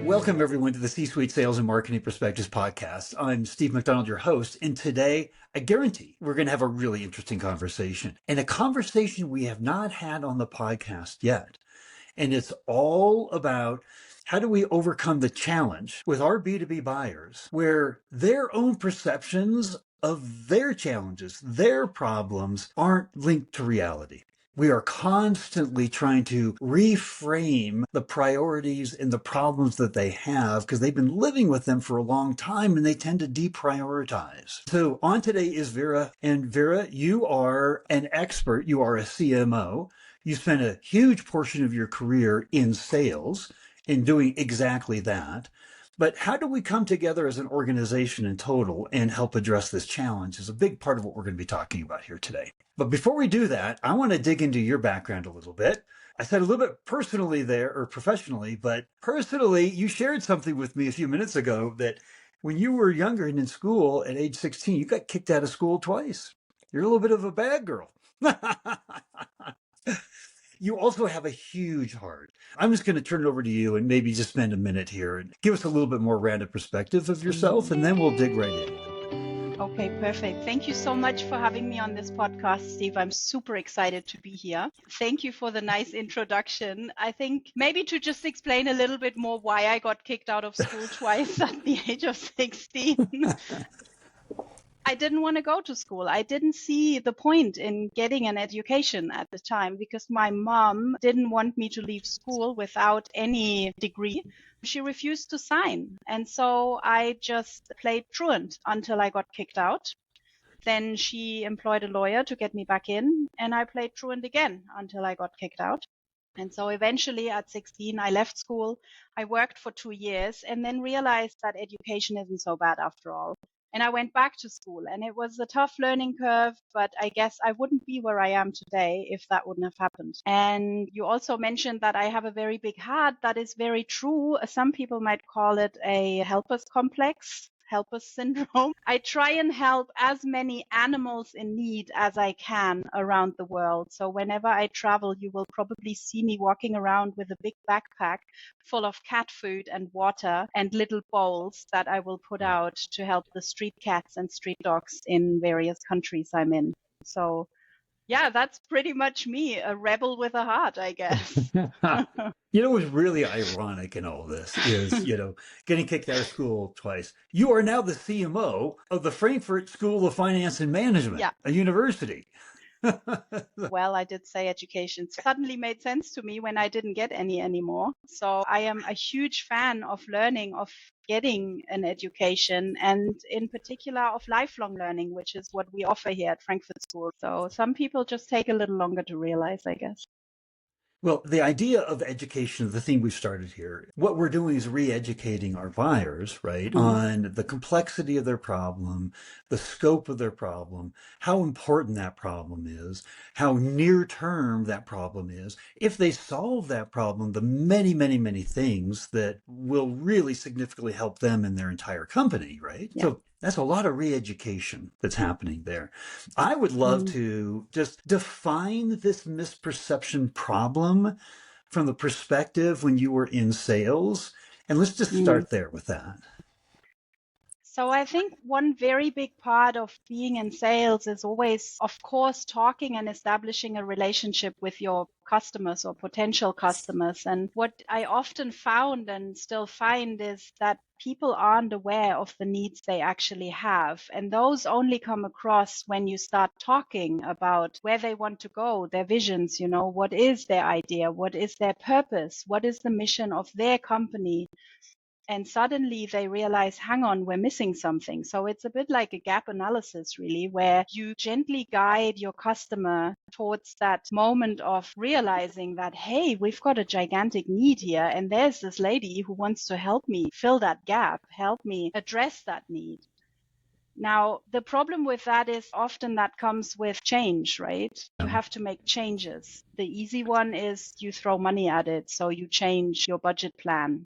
Welcome, everyone, to the C-Suite Sales and Marketing Perspectives podcast. I'm Steve McDonald, your host, and today, I guarantee we're going to have a really interesting conversation, and a conversation we have not had on the podcast yet. And it's all about how do we overcome the challenge with our B2B buyers where their own perceptions of their challenges, their problems aren't linked to reality. We are constantly trying to reframe the priorities and the problems that they have because they've been living with them for a long time and they tend to deprioritize. So on today is Vera. And Vera, you are an expert. You are a CMO. You spent a huge portion of your career in sales in doing exactly that. But how do we come together as an organization in total and help address this challenge is a big part of what we're going to be talking about here today. But before we do that, I want to dig into your background a little bit. I said a little bit personally there, or professionally, but personally, you shared something with me a few minutes ago that when you were younger and in school at age 16, you got kicked out of school twice. You're a little bit of a bad girl. You also have a huge heart. I'm just going to turn it over to you and maybe just spend a minute here and give us a little bit more rounded perspective of yourself, and then we'll dig right in. Okay, perfect. Thank you so much for having me on this podcast, Steve. I'm super excited to be here. Thank you for the nice introduction. I think maybe to just explain a little bit more why I got kicked out of school twice at the age of 16. I didn't want to go to school. I didn't see the point in getting an education at the time because my mom didn't want me to leave school without any degree. She refused to sign. And so I just played truant until I got kicked out. Then she employed a lawyer to get me back in, and I played truant again until I got kicked out. And so eventually at 16, I left school. I worked for 2 years and then realized that education isn't so bad after all. And I went back to school, and it was a tough learning curve, but I guess I wouldn't be where I am today if that wouldn't have happened. And you also mentioned that I have a very big heart. That is very true. Some people might call it a helper's complex. Helper syndrome. I try and help as many animals in need as I can around the world. So whenever I travel, you will probably see me walking around with a big backpack full of cat food and water and little bowls that I will put out to help the street cats and street dogs in various countries I'm in. So yeah, that's pretty much me, a rebel with a heart, I guess. What's really ironic in all this is, getting kicked out of school twice. You are now the CMO of the Frankfurt School of Finance and Management, a university. Well, I did say education suddenly made sense to me when I didn't get any anymore. So I am a huge fan of learning, of getting an education, and in particular of lifelong learning, which is what we offer here at Frankfurt School. So some people just take a little longer to realize, I guess. Well, the idea of education, the theme we've started here, what we're doing is re-educating our buyers, right, on the complexity of their problem, the scope of their problem, how important that problem is, how near term that problem is. If they solve that problem, the many, many, many things that will really significantly help them and their entire company, right? Yeah. So that's a lot of re-education that's happening there. I would love to just define this misperception problem from the perspective when you were in sales. And let's just start there with that. So I think one very big part of being in sales is always, of course, talking and establishing a relationship with your customers or potential customers. And what I often found and still find is that people aren't aware of the needs they actually have. And those only come across when you start talking about where they want to go, their visions, what is their idea, what is their purpose, what is the mission of their company. And suddenly they realize, hang on, we're missing something. So it's a bit like a gap analysis, really, where you gently guide your customer towards that moment of realizing that, hey, we've got a gigantic need here. And there's this lady who wants to help me fill that gap, help me address that need. Now, the problem with that is often that comes with change, right? You have to make changes. The easy one is you throw money at it. So you change your budget plan.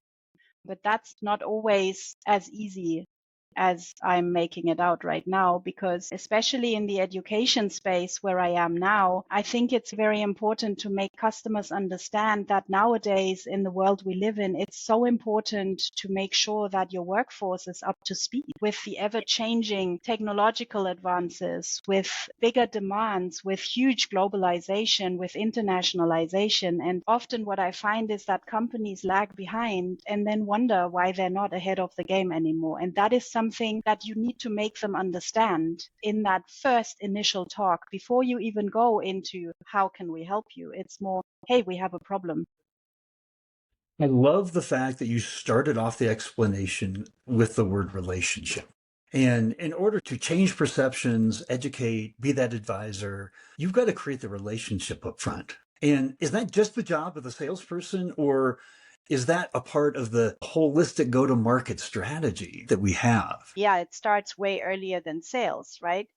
But that's not always as easy as I'm making it out right now, because especially in the education space where I am now, I think it's very important to make customers understand that nowadays in the world we live in, it's so important to make sure that your workforce is up to speed with the ever-changing technological advances, with bigger demands, with huge globalization, with internationalization. And often what I find is that companies lag behind and then wonder why they're not ahead of the game anymore. And that is something that you need to make them understand in that first initial talk before you even go into how can we help you. It's more, hey, we have a problem. I love the fact that you started off the explanation with the word relationship. And in order to change perceptions, educate, be that advisor, you've got to create the relationship up front. And is that just the job of the salesperson, or is that a part of the holistic go-to-market strategy that we have? Yeah, it starts way earlier than sales, right?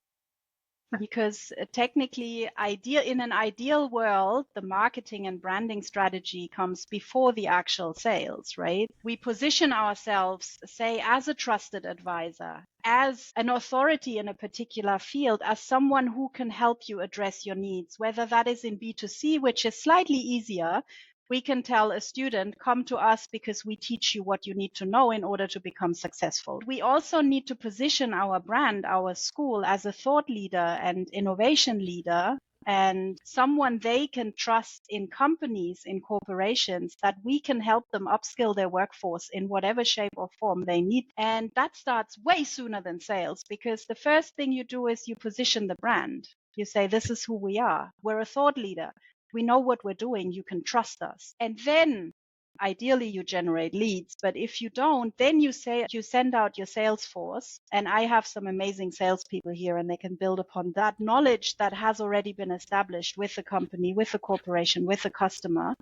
Because technically, in an ideal world, the marketing and branding strategy comes before the actual sales, right? We position ourselves, say, as a trusted advisor, as an authority in a particular field, as someone who can help you address your needs, whether that is in B2C, which is slightly easier. We can tell a student, come to us because we teach you what you need to know in order to become successful. We also need to position our brand, our school, as a thought leader and innovation leader and someone they can trust in companies, in corporations, that we can help them upskill their workforce in whatever shape or form they need. And that starts way sooner than sales, because the first thing you do is you position the brand. You say, this is who we are. We're a thought leader. We know what we're doing. You can trust us. And then ideally you generate leads. But if you don't, then you send out your sales force. And I have some amazing salespeople here, and they can build upon that knowledge that has already been established with the company, with the corporation, with the customer.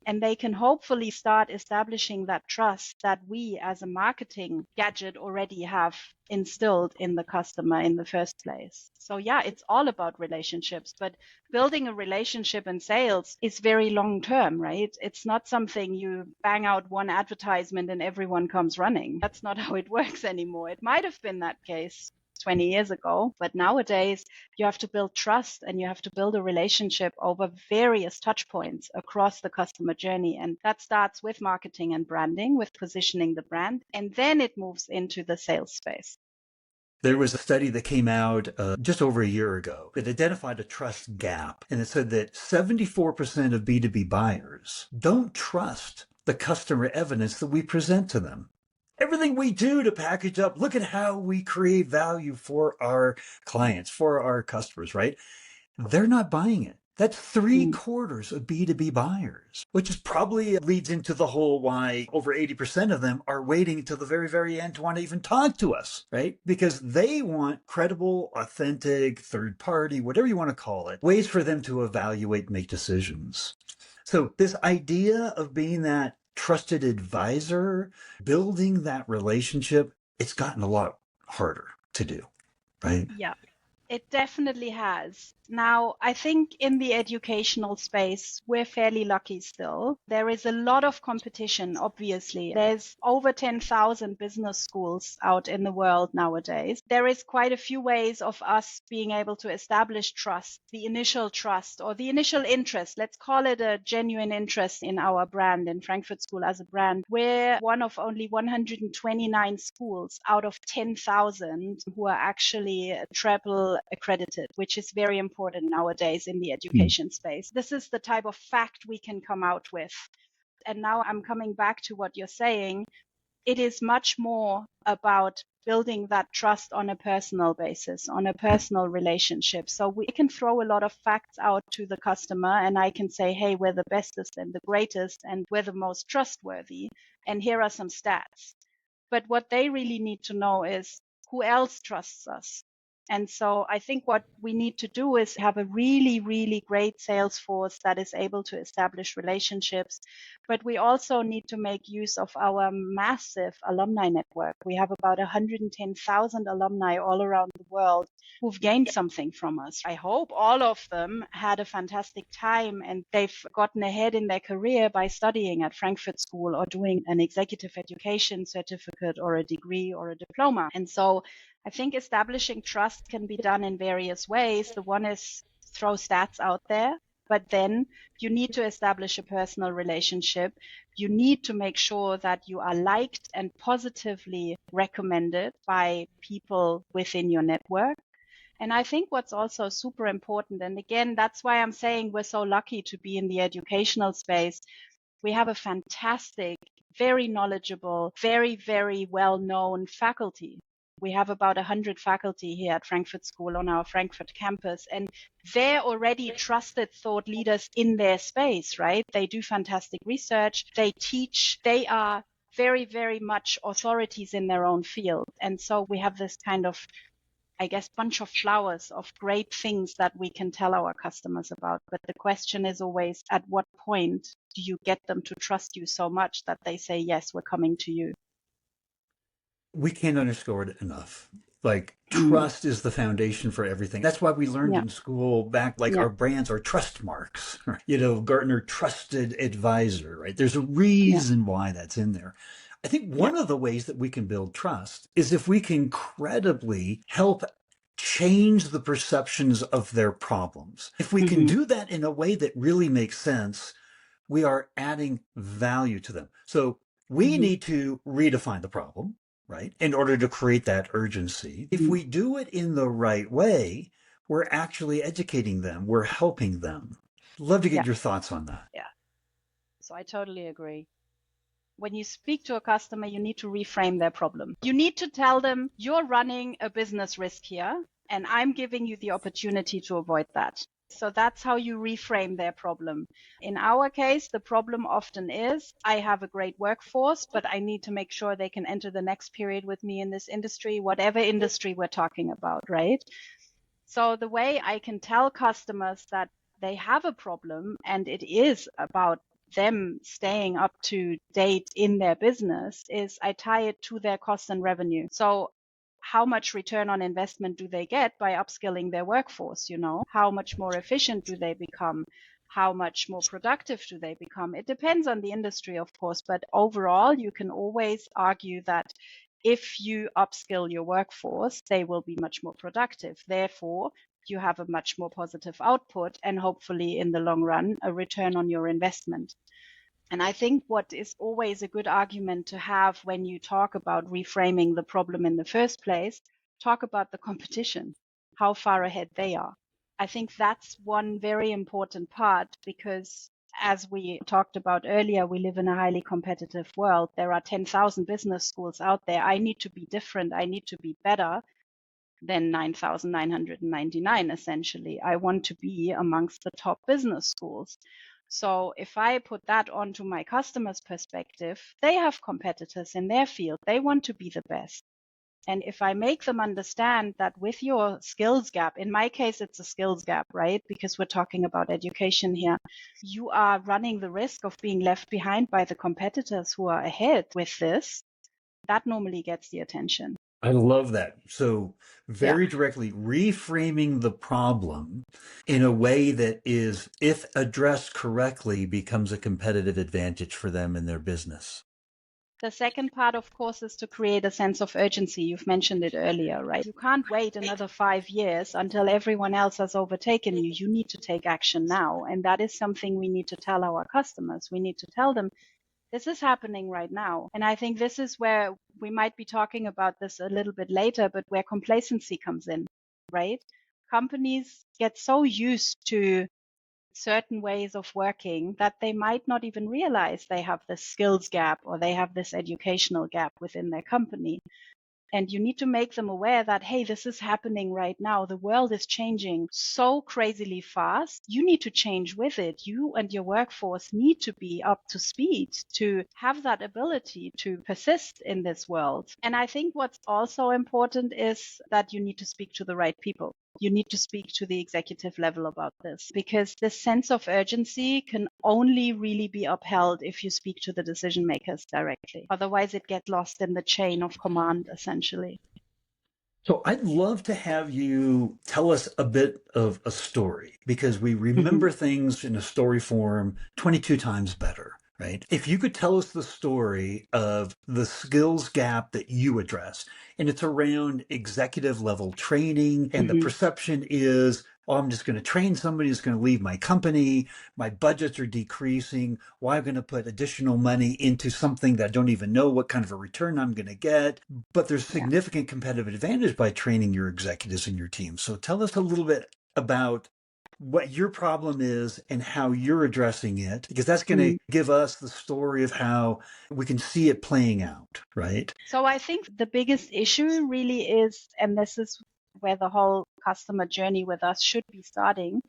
And they can hopefully start establishing that trust that we as a marketing gadget already have instilled in the customer in the first place. So yeah, it's all about relationships, but building a relationship in sales is very long term, right? It's not something you bang out one advertisement and everyone comes running. That's not how it works anymore. It might have been that case 20 years ago, but nowadays you have to build trust and you have to build a relationship over various touch points across the customer journey. And that starts with marketing and branding, with positioning the brand, and then it moves into the sales space. There was a study that came out just over a year ago that identified a trust gap, and it said that 74% of B2B buyers don't trust the customer evidence that we present to them. Everything we do to package up, look at how we create value for our clients, for our customers, right? They're not buying it. That's 3/4 of B2B buyers, which is probably leads into the whole why over 80% of them are waiting until the very, very end to want to even talk to us, right? Because they want credible, authentic, third party, whatever you want to call it, ways for them to evaluate and make decisions. So this idea of being that trusted advisor, building that relationship, it's gotten a lot harder to do, right? Yeah. It definitely has. Now, I think in the educational space, we're fairly lucky still. There is a lot of competition, obviously. There's over 10,000 business schools out in the world nowadays. There is quite a few ways of us being able to establish trust, the initial trust or the initial interest. Let's call it a genuine interest in our brand, in Frankfurt School as a brand. We're one of only 129 schools out of 10,000 who are actually triple accredited, which is very important nowadays in the education space. This is the type of fact we can come out with. And now I'm coming back to what you're saying. It is much more about building that trust on a personal basis, on a personal relationship. So we can throw a lot of facts out to the customer and I can say, hey, we're the bestest and the greatest and we're the most trustworthy. And here are some stats. But what they really need to know is who else trusts us? And so I think what we need to do is have a really, really great sales force that is able to establish relationships. But we also need to make use of our massive alumni network. We have about 110,000 alumni all around the world who've gained something from us. I hope all of them had a fantastic time and they've gotten ahead in their career by studying at Frankfurt School or doing an executive education certificate or a degree or a diploma. And so I think establishing trust can be done in various ways. The one is throw stats out there, but then you need to establish a personal relationship. You need to make sure that you are liked and positively recommended by people within your network. And I think what's also super important, and again, that's why I'm saying we're so lucky to be in the educational space. We have a fantastic, very knowledgeable, very, very well-known faculty. We have about 100 faculty here at Frankfurt School on our Frankfurt campus, and they're already trusted thought leaders in their space, right? They do fantastic research, they teach, they are very, very much authorities in their own field. And so we have this kind of, I guess, bunch of flowers of great things that we can tell our customers about. But the question is always, at what point do you get them to trust you so much that they say, yes, we're coming to you? We can't underscore it enough. Like, trust is the foundation for everything. That's why we learned in school back, like, our brands are trust marks. Gartner trusted advisor, right? There's a reason why that's in there. I think one of the ways that we can build trust is if we can credibly help change the perceptions of their problems. If we can do that in a way that really makes sense, we are adding value to them. So we need to redefine the problem, right, in order to create that urgency. If we do it in the right way, we're actually educating them. We're helping them. Love to get your thoughts on that. Yeah. So I totally agree. When you speak to a customer, you need to reframe their problem. You need to tell them you're running a business risk here, and I'm giving you the opportunity to avoid that. So that's how you reframe their problem. In our case, the problem often is I have a great workforce, but I need to make sure they can enter the next period with me in this industry, whatever industry we're talking about, right? So the way I can tell customers that they have a problem and it is about them staying up to date in their business is I tie it to their cost and revenue. So how much return on investment do they get by upskilling their workforce? How much more efficient do they become? How much more productive do they become? It depends on the industry, of course, but overall, you can always argue that if you upskill your workforce, they will be much more productive. Therefore, you have a much more positive output and hopefully in the long run, a return on your investment. And I think what is always a good argument to have when you talk about reframing the problem in the first place, talk about the competition, how far ahead they are. I think that's one very important part because as we talked about earlier, we live in a highly competitive world. There are 10,000 business schools out there. I need to be different. I need to be better than 9,999, essentially. I want to be amongst the top business schools. So if I put that onto my customer's perspective, they have competitors in their field. They want to be the best. And if I make them understand that with your skills gap, in my case, it's a skills gap, right? Because we're talking about education here. You are running the risk of being left behind by the competitors who are ahead with this. That normally gets the attention. I love that. So very directly reframing the problem in a way that is, if addressed correctly, becomes a competitive advantage for them in their business. The second part, of course, is to create a sense of urgency. You've mentioned it earlier, right? You can't wait another 5 years until everyone else has overtaken you. You need to take action now. And that is something we need to tell our customers. We need to tell them this is happening right now. And I think this is where we might be talking about this a little bit later, but where complacency comes in, right? Companies get so used to certain ways of working that they might not even realize they have this skills gap or they have this educational gap within their company. And you need to make them aware that, hey, this is happening right now. The world is changing so crazily fast. You need to change with it. You and your workforce need to be up to speed to have that ability to persist in this world. And I think what's also important is that you need to speak to the right people. You need to speak to the executive level about this, because this sense of urgency can only really be upheld if you speak to the decision makers directly. Otherwise, it gets lost in the chain of command, essentially. So I'd love to have you tell us a bit of a story, because we remember things in a story form 22 times better, right? If you could tell us the story of the skills gap that you address, and it's around executive level training, and the perception is, oh, I'm just going to train somebody who's going to leave my company. My budgets are decreasing. Why am I going to put additional money into something that I don't even know what kind of a return I'm going to get? But there's significant competitive advantage by training your executives and your team. So tell us a little bit about what your problem is and how you're addressing it, because that's going to give us the story of how we can see it playing out, right? So I think the biggest issue really is, and this is where the whole customer journey with us should be starting,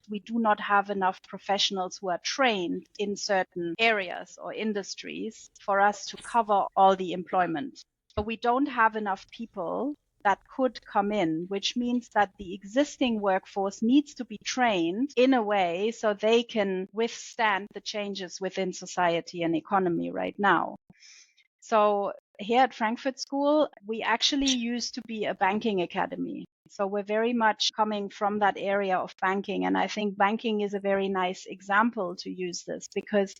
we do not have enough professionals who are trained in certain areas or industries for us to cover all the employment. So we don't have enough people that could come in, which means that the existing workforce needs to be trained in a way so they can withstand the changes within society and economy right now. So here at Frankfurt School, we actually used to be a banking academy. So we're very much coming from that area of banking. And I think banking is a very nice example to use this, because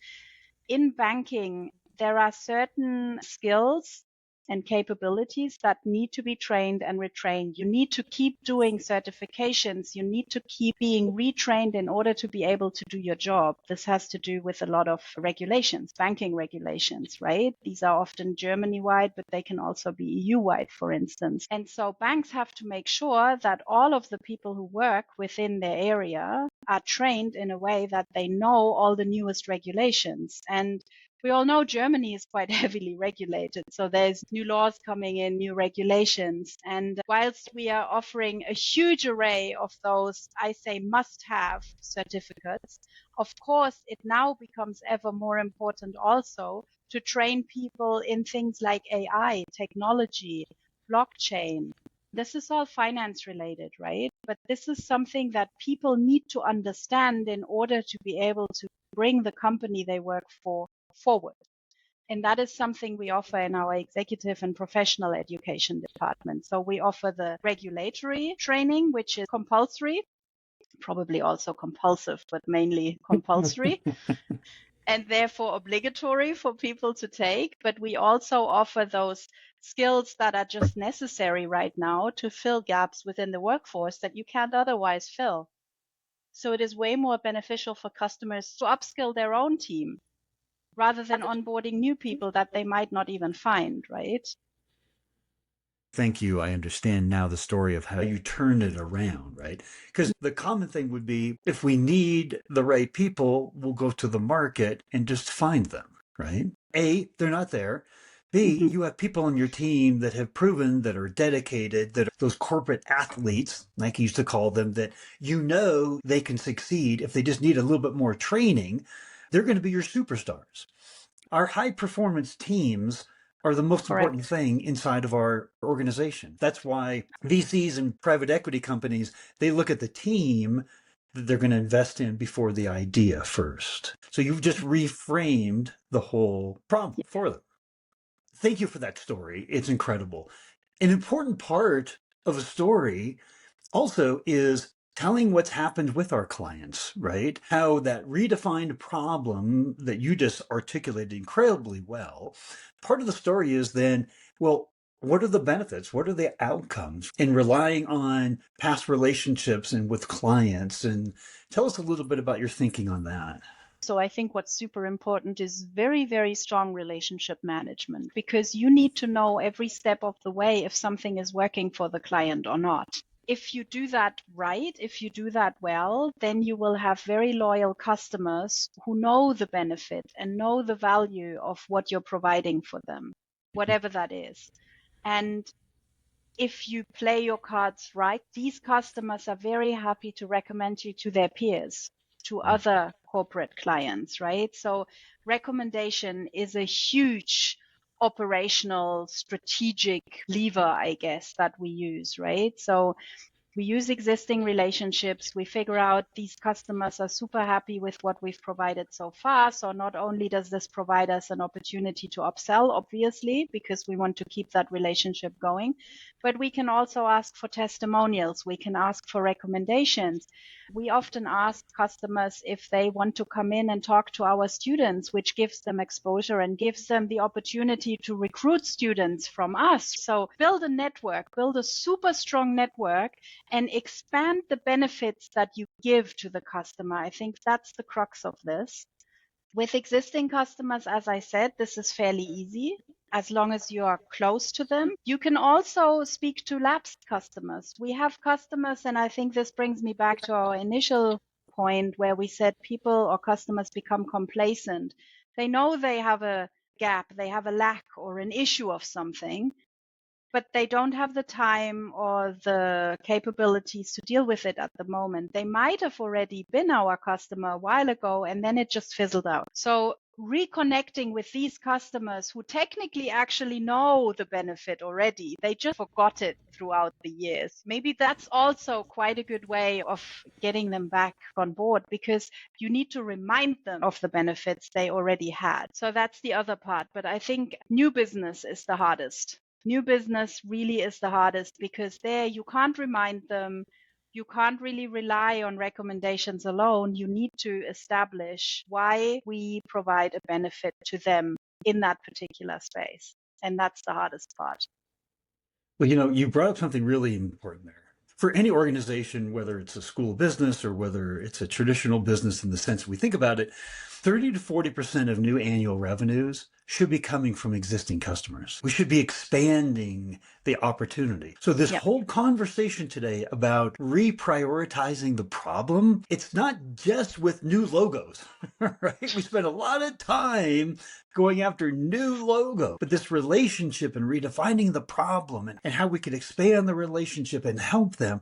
in banking, there are certain skills and capabilities that need to be trained and retrained. You need to keep doing certifications. You need to keep being retrained in order to be able to do your job. This has to do with a lot of regulations, banking regulations, right? These are often Germany-wide, but they can also be EU-wide, for instance. And so banks have to make sure that all of the people who work within their area are trained in a way that they know all the newest regulations. And we all know Germany is quite heavily regulated. So there's new laws coming in, new regulations. And whilst we are offering a huge array of those, I say, must-have certificates, of course, it now becomes ever more important also to train people in things like AI, technology, blockchain. This is all finance related, right? But this is something that people need to understand in order to be able to bring the company they work for forward. And that is something we offer in our executive and professional education department. So we offer the regulatory training, which is compulsory, probably also compulsive, but mainly compulsory. And therefore obligatory for people to take. But we also offer those skills that are just necessary right now to fill gaps within the workforce that you can't otherwise fill. So it is way more beneficial for customers to upskill their own team rather than onboarding new people that they might not even find, right? Thank you. I understand now the story of how you turned it around, right? Because the common thing would be, if we need the right people, we'll go to the market and just find them, right? A, they're not there. B, you have people on your team that have proven, that are dedicated, that are those corporate athletes, like you used to call them, that you know they can succeed. If they just need a little bit more training, they're going to be your superstars. Our high performance teams are the most important thing inside of our organization. That's why VCs and private equity companies, they look at the team that they're going to invest in before the idea first. So you've just reframed the whole problem for them. Thank you for that story. It's incredible. An important part of a story also is telling what's happened with our clients, right? How that redefined problem that you just articulated incredibly well. Part of the story is then, well, what are the benefits? What are the outcomes in relying on past relationships and with clients? And tell us a little bit about your thinking on that. So I think what's super important is very, very strong relationship management, because you need to know every step of the way if something is working for the client or not. If you do that right, if you do that well, then you will have very loyal customers who know the benefit and know the value of what you're providing for them, whatever that is. And if you play your cards right, these customers are very happy to recommend you to their peers, to other corporate clients, right? So recommendation is a huge operational strategic lever, I guess, that we use, right? So we use existing relationships. We figure out these customers are super happy with what we've provided so far. So not only does this provide us an opportunity to upsell, obviously, because we want to keep that relationship going, but we can also ask for testimonials. We can ask for recommendations. We often ask customers if they want to come in and talk to our students, which gives them exposure and gives them the opportunity to recruit students from us. So build a network, build a super strong network, and expand the benefits that you give to the customer. I think that's the crux of this. With existing customers, as I said, this is fairly easy as long as you are close to them. You can also speak to lapsed customers. We have customers, and I think this brings me back to our initial point where we said people or customers become complacent. They know they have a gap, they have a lack or an issue of something, but they don't have the time or the capabilities to deal with it at the moment. They might have already been our customer a while ago and then it just fizzled out. So reconnecting with these customers who technically actually know the benefit already, they just forgot it throughout the years. Maybe that's also quite a good way of getting them back on board, because you need to remind them of the benefits they already had. So that's the other part. But I think new business is the hardest. New business really is the hardest, because there you can't remind them. You can't really rely on recommendations alone. You need to establish why we provide a benefit to them in that particular space. And that's the hardest part. Well, you brought up something really important there. For any organization, whether it's a school business or whether it's a traditional business in the sense we think about it, 30 to 40% of new annual revenues should be coming from existing customers. We should be expanding the opportunity. So this whole conversation today about reprioritizing the problem, it's not just with new logos, right? We spend a lot of time going after new logo, but this relationship and redefining the problem and how we could expand the relationship and help them,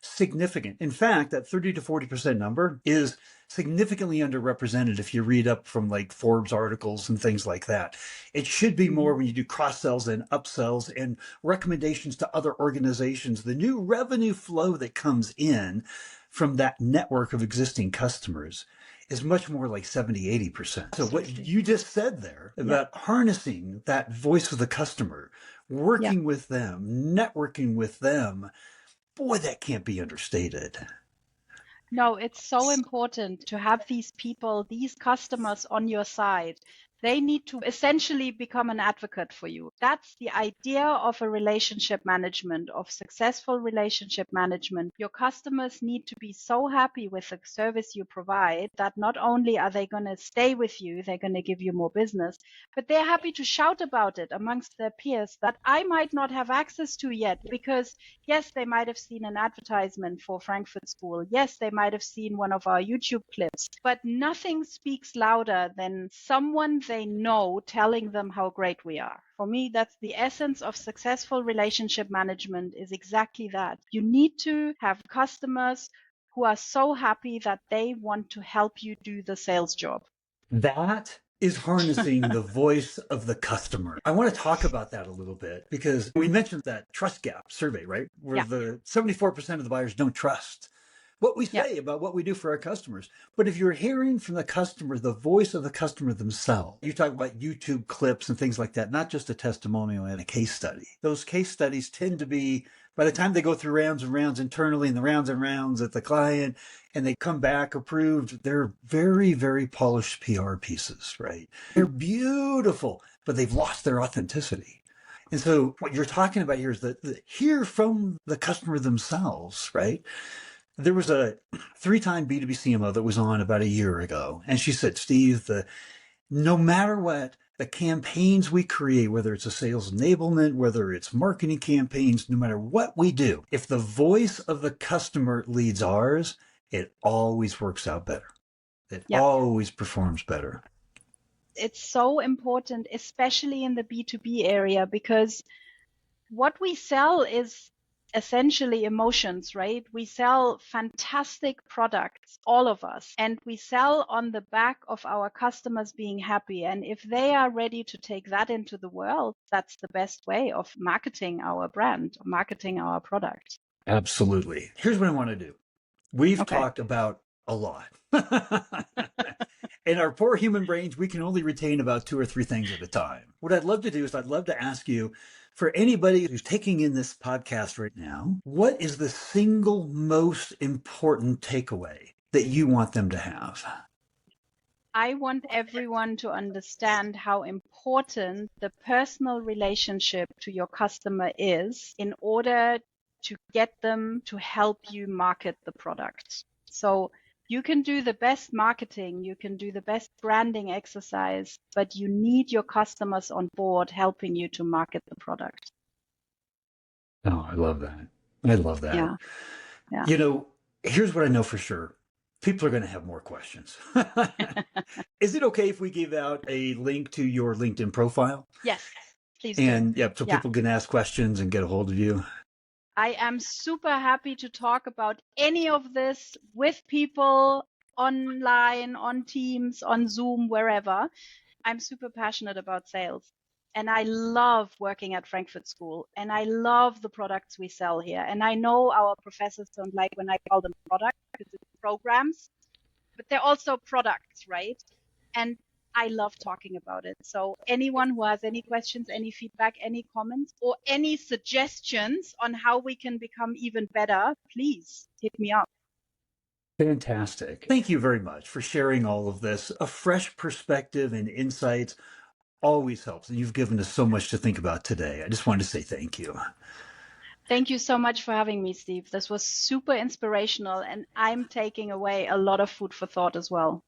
significant. In fact, that 30 to 40% number is significantly underrepresented if you read up from like Forbes articles and things like that. It should be more when you do cross sells and upsells and recommendations to other organizations. The new revenue flow that comes in from that network of existing customers is much more like 70, 80%. So what you just said there about harnessing that voice of the customer, working with them, networking with them, boy, that can't be understated. No, it's so important to have these people, these customers on your side. They need to essentially become an advocate for you. That's the idea of a relationship management, of successful relationship management. Your customers need to be so happy with the service you provide that not only are they going to stay with you, they're going to give you more business, but they're happy to shout about it amongst their peers that I might not have access to yet, because yes, they might have seen an advertisement for Frankfurt School. Yes, they might have seen one of our YouTube clips, but nothing speaks louder than someone they know telling them how great we are. For me, that's the essence of successful relationship management, is exactly that. You need to have customers who are so happy that they want to help you do the sales job. That is harnessing the voice of the customer. I want to talk about that a little bit, because we mentioned that trust gap survey, right? Where the 74% of the buyers don't trust what we say about what we do for our customers. But if you're hearing from the customer, the voice of the customer themselves, you talk about YouTube clips and things like that, not just a testimonial and a case study. Those case studies tend to be, by the time they go through rounds and rounds internally and the rounds and rounds at the client, and they come back approved, they're very, very polished PR pieces, right? They're beautiful, but they've lost their authenticity. And so what you're talking about here is that hear from the customer themselves, right? There was a 3-time B2B CMO that was on about a year ago, and she said, Steve, no matter what, the campaigns we create, whether it's a sales enablement, whether it's marketing campaigns, no matter what we do, if the voice of the customer leads ours, it always works out better. It always performs better. It's so important, especially in the B2B area, because what we sell is essentially emotions, right? We sell fantastic products, all of us, and we sell on the back of our customers being happy. And if they are ready to take that into the world, that's the best way of marketing our brand, marketing our product. Absolutely. Here's what I want to do. We've Okay. talked about a lot. In our poor human brains, we can only retain about 2 or 3 things at a time. What I'd love to do is I'd love to ask you, for anybody who's taking in this podcast right now, what is the single most important takeaway that you want them to have? I want everyone to understand how important the personal relationship to your customer is in order to get them to help you market the product. So you can do the best marketing, you can do the best branding exercise, but you need your customers on board helping you to market the product. Oh, I love that. I love that. Yeah. Yeah. You know, here's what I know for sure. People are going to have more questions. Is it okay if we give out a link to your LinkedIn profile? Yes, please do. And yeah, so people can ask questions and get a hold of you. I am super happy to talk about any of this with people online, on Teams, on Zoom, wherever. I'm super passionate about sales. And I love working at Frankfurt School. And I love the products we sell here. And I know our professors don't like when I call them products because it's programs, but they're also products, right? And I love talking about it. So anyone who has any questions, any feedback, any comments, or any suggestions on how we can become even better, please hit me up. Fantastic. Thank you very much for sharing all of this. A fresh perspective and insights always helps. And you've given us so much to think about today. I just wanted to say thank you. Thank you so much for having me, Steve. This was super inspirational, and I'm taking away a lot of food for thought as well.